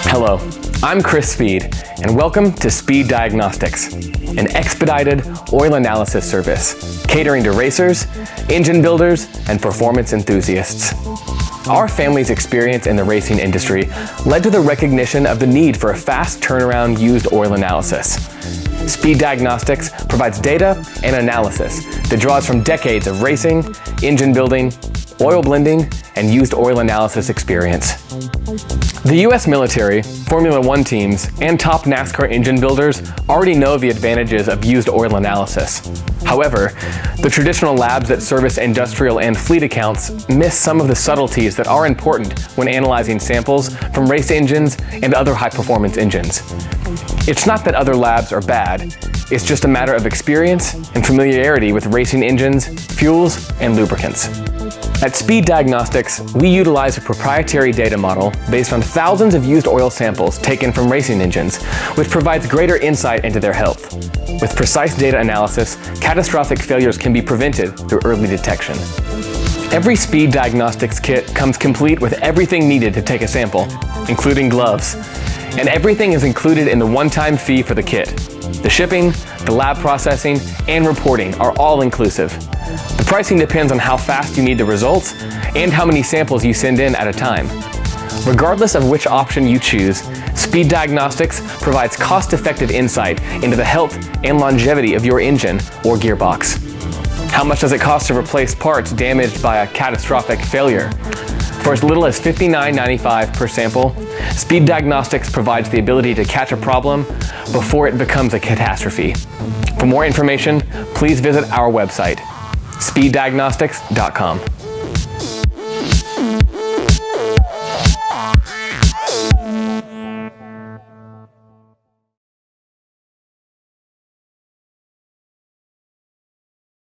Hello, I'm Chris Speed, and welcome to SPEEDiagnostix, an expedited oil analysis service catering to racers, engine builders, and performance enthusiasts. Our family's experience in the racing industry led to the recognition of the need for a fast turnaround used oil analysis. SPEEDiagostix provides data and analysis that draws from decades of racing, engine building, oil blending, and used oil analysis experience. The US military, Formula One teams, and top NASCAR engine builders already know the advantages of used oil analysis. However, the traditional labs that service industrial and fleet accounts miss some of the subtleties that are important when analyzing samples from race engines and other high-performance engines. It's not that other labs are bad, it's just a matter of experience and familiarity with racing engines, fuels, and lubricants. At SPEEDiagostix, we utilize a proprietary data model based on thousands of used oil samples taken from racing engines, which provides greater insight into their health. With precise data analysis, catastrophic failures can be prevented through early detection. Every SPEEDiagostix kit comes complete with everything needed to take a sample, including gloves. And everything is included in the one-time fee for the kit. The shipping, the lab processing, and reporting are all inclusive. The pricing depends on how fast you need the results and how many samples you send in at a time. Regardless of which option you choose, SPEEDiagostix provides cost-effective insight into the health and longevity of your engine or gearbox. How much does it cost to replace parts damaged by a catastrophic failure? For as little as $59.95 per sample, SPEEDiagostix provides the ability to catch a problem before it becomes a catastrophe. For more information, please visit our website, SPEEDiagnostix.com.